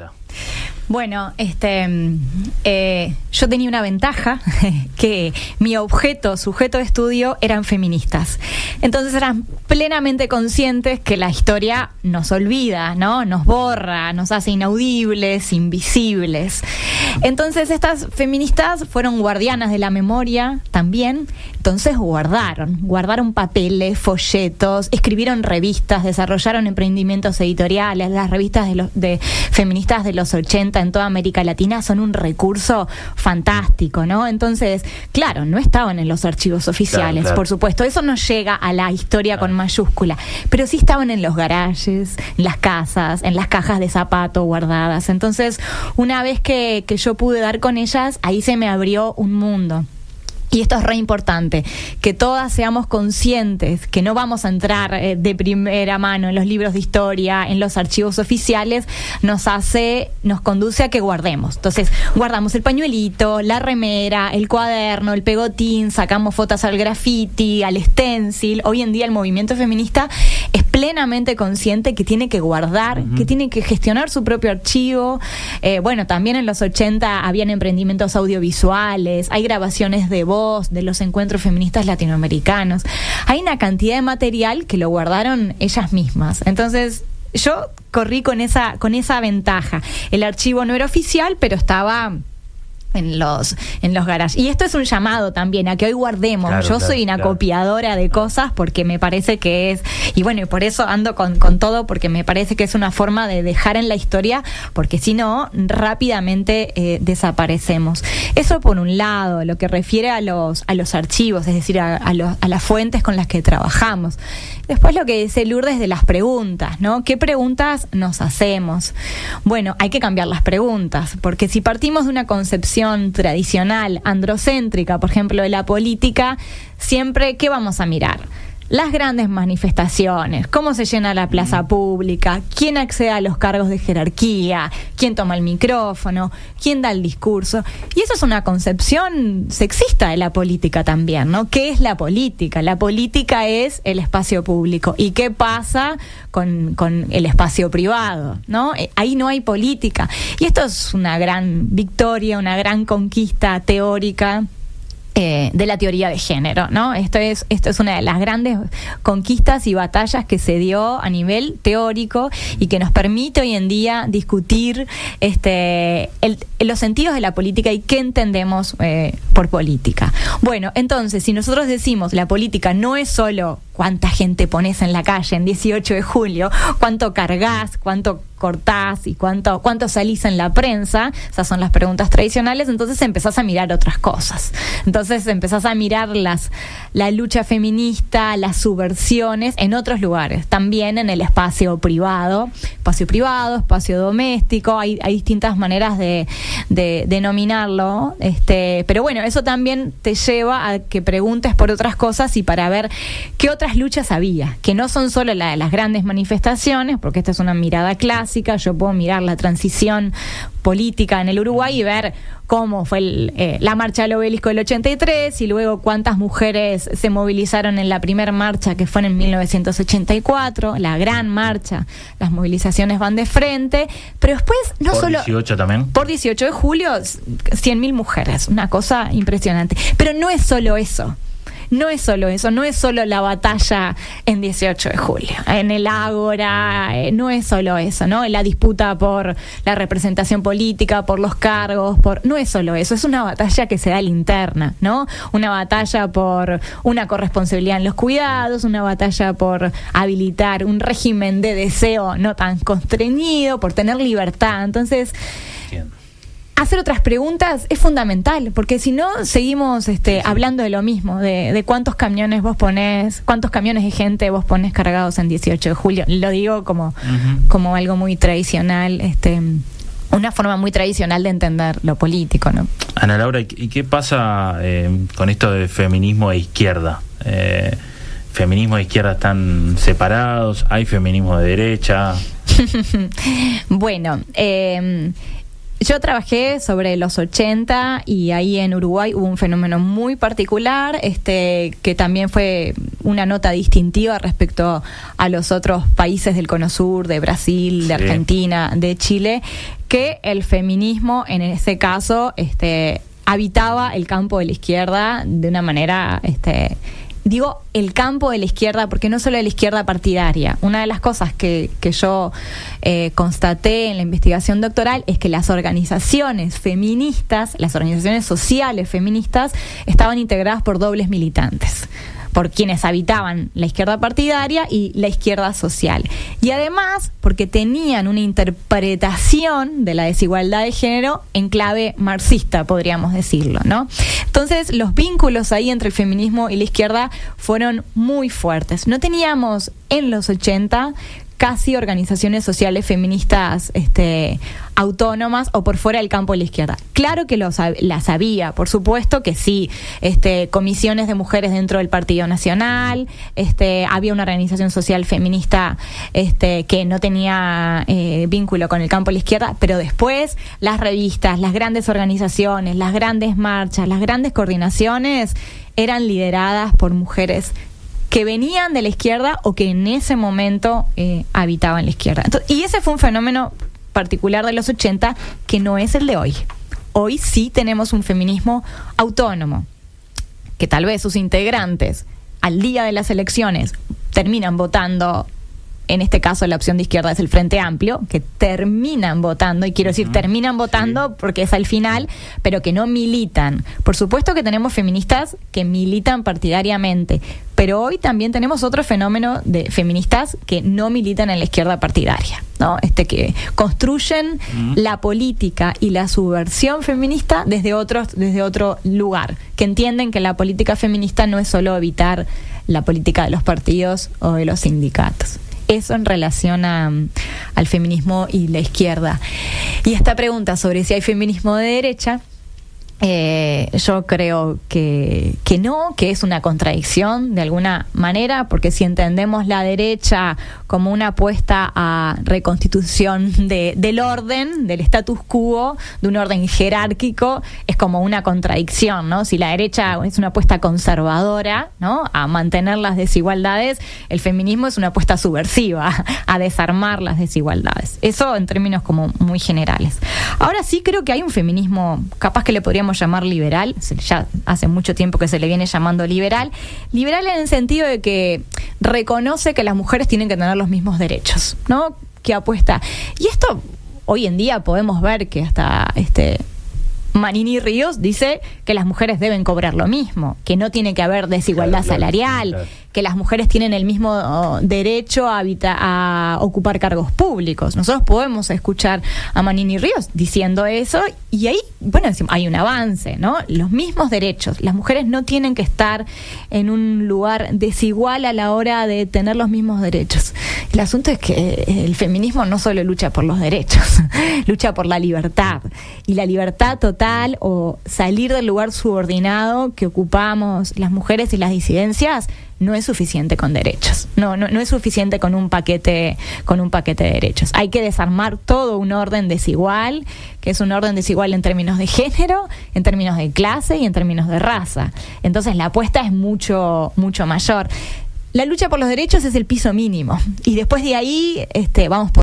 pregunta. Bueno, yo tenía una ventaja, que mi sujeto de estudio eran feministas. Entonces eran plenamente conscientes que la historia nos olvida, ¿no? Nos borra, nos hace inaudibles, invisibles. Entonces estas feministas fueron guardianas de la memoria también. Entonces guardaron papeles, folletos, escribieron revistas, desarrollaron emprendimientos editoriales. Las revistas de feministas de los 80 en toda América Latina son un recurso fantástico, ¿no? Entonces, claro, no estaban en los archivos oficiales, claro. Por supuesto, eso no llega a la historia con mayúscula, pero sí estaban en los garajes, en las casas, en las cajas de zapato guardadas. Entonces, una vez que yo pude dar con ellas, ahí se me abrió un mundo. Y esto es re importante, que todas seamos conscientes, que no vamos a entrar de primera mano en los libros de historia, en los archivos oficiales, nos conduce a que guardemos. Entonces, guardamos el pañuelito, la remera, el cuaderno, el pegotín, sacamos fotos al graffiti, al stencil. Hoy en día el movimiento feminista es plenamente consciente que tiene que guardar, que tiene que gestionar su propio archivo. Bueno, también en los 80 habían emprendimientos audiovisuales, hay grabaciones de voz, de los encuentros feministas latinoamericanos. Hay una cantidad de material que lo guardaron ellas mismas. Entonces, yo corrí con esa ventaja. El archivo no era oficial, pero estaba en los garages. Y esto es un llamado también a que hoy guardemos. Yo soy una copiadora de cosas porque me parece que es, y bueno, y por eso ando con todo, porque me parece que es una forma de dejar en la historia, porque si no, rápidamente desaparecemos. Eso por un lado, lo que refiere a los archivos, es decir, a las fuentes con las que trabajamos. Después lo que dice Lourdes de las preguntas, ¿no? ¿Qué preguntas nos hacemos? Bueno, hay que cambiar las preguntas, porque si partimos de una concepción tradicional, androcéntrica, por ejemplo, de la política, siempre, ¿qué vamos a mirar? Las grandes manifestaciones, cómo se llena la plaza pública, quién accede a los cargos de jerarquía, quién toma el micrófono, quién da el discurso. Y eso es una concepción sexista de la política también, ¿no? ¿Qué es la política? La política es el espacio público. ¿Y qué pasa con el espacio privado, ¿no? Ahí no hay política. Y esto es una gran victoria, una gran conquista teórica de la teoría de género, ¿no? Esto es una de las grandes conquistas y batallas que se dio a nivel teórico y que nos permite hoy en día discutir los sentidos de la política y qué entendemos por política. Bueno, entonces, si nosotros decimos la política no es solo cuánta gente pones en la calle en 18 de julio, cuánto cargas, cuánto cortás y cuánto salís en la prensa, esas son las preguntas tradicionales, entonces empezás a mirar otras cosas. Entonces empezás a mirar la lucha feminista, las subversiones en otros lugares, también en el espacio privado, espacio doméstico, hay distintas maneras de denominarlo, pero bueno, eso también te lleva a que preguntes por otras cosas y para ver qué otras luchas había, que no son solo la de las grandes manifestaciones, porque esta es una mirada clásica. Yo puedo mirar la transición política en el Uruguay y ver cómo fue la marcha del Obelisco del 83 y luego cuántas mujeres se movilizaron en la primera marcha que fue en 1984, la gran marcha, las movilizaciones van de frente, pero después no por solo... 18 también. Por 18 de julio, 100.000 mujeres, una cosa impresionante. Pero no es solo eso. No es solo eso, no es solo la batalla en 18 de julio, en el Ágora, no es solo eso, ¿no? La disputa por la representación política, por los cargos, no es solo eso, es una batalla que se da a la interna, ¿no? Una batalla por una corresponsabilidad en los cuidados, una batalla por habilitar un régimen de deseo no tan constreñido, por tener libertad. Entonces, hacer otras preguntas es fundamental, porque si no seguimos hablando de lo mismo, de cuántos camiones vos ponés, cuántos camiones de gente vos ponés cargados en 18 de julio. Lo digo como algo muy tradicional, una forma muy tradicional de entender lo político, ¿no? Ana Laura, ¿y qué pasa con esto de feminismo e izquierda? ¿Feminismo e izquierda están separados? ¿Hay feminismo de derecha? Bueno, Yo trabajé sobre los 80 y ahí en Uruguay hubo un fenómeno muy particular, que también fue una nota distintiva respecto a los otros países del Cono Sur, de Brasil, de Argentina, de Chile, que el feminismo en ese caso habitaba el campo de la izquierda de una manera... Digo el campo de la izquierda porque no solo de la izquierda partidaria. Una de las cosas que yo constaté en la investigación doctoral es que las organizaciones feministas, las organizaciones sociales feministas, estaban integradas por dobles militantes, por quienes habitaban la izquierda partidaria y la izquierda social. Y además, porque tenían una interpretación de la desigualdad de género en clave marxista, podríamos decirlo, ¿no? Entonces, los vínculos ahí entre el feminismo y la izquierda fueron muy fuertes. No teníamos en los 80 casi organizaciones sociales feministas autónomas o por fuera del campo de la izquierda. Claro que las había, por supuesto que sí. Comisiones de mujeres dentro del Partido Nacional, había una organización social feminista que no tenía vínculo con el campo de la izquierda, pero después las revistas, las grandes organizaciones, las grandes marchas, las grandes coordinaciones eran lideradas por mujeres que venían de la izquierda o que en ese momento habitaban la izquierda. Entonces, y ese fue un fenómeno particular de los 80 que no es el de hoy. Hoy sí tenemos un feminismo autónomo, que tal vez sus integrantes al día de las elecciones terminan votando. En este caso la opción de izquierda es el Frente Amplio, que terminan votando, y quiero decir terminan votando porque es al final, pero que no militan. Por supuesto que tenemos feministas que militan partidariamente, pero hoy también tenemos otro fenómeno de feministas que no militan en la izquierda partidaria, ¿no? Que construyen la política y la subversión feminista desde otro lugar, que entienden que la política feminista no es solo evitar la política de los partidos o de los sindicatos. Eso en relación al feminismo y la izquierda. Y esta pregunta sobre si hay feminismo de derecha, yo creo que no, que es una contradicción de alguna manera, porque si entendemos la derecha como una apuesta a reconstitución del orden, del status quo, de un orden jerárquico, es como una contradicción, ¿no? Si la derecha es una apuesta conservadora, ¿no?, a mantener las desigualdades, el feminismo es una apuesta subversiva, a desarmar las desigualdades. Eso en términos como muy generales. Ahora sí creo que hay un feminismo, capaz que le podríamos llamar liberal, ya hace mucho tiempo que se le viene llamando liberal en el sentido de que reconoce que las mujeres tienen que tener los mismos derechos, ¿no? Que apuesta. Y esto hoy en día podemos ver que hasta Manini Ríos dice que las mujeres deben cobrar lo mismo, que no tiene que haber desigualdad salarial, que las mujeres tienen el mismo derecho a ocupar cargos públicos. Nosotros podemos escuchar a Manini Ríos diciendo eso y ahí, bueno, hay un avance, ¿no? Los mismos derechos. Las mujeres no tienen que estar en un lugar desigual a la hora de tener los mismos derechos. El asunto es que el feminismo no solo lucha por los derechos, lucha por la libertad. Y la libertad total o salir del lugar subordinado que ocupamos las mujeres y las disidencias no es suficiente con derechos. No es suficiente con un paquete de derechos. Hay que desarmar todo un orden desigual, que es un orden desigual en términos de género, en términos de clase y en términos de raza. Entonces la apuesta es mucho mayor. La lucha por los derechos es el piso mínimo y después de ahí vamos por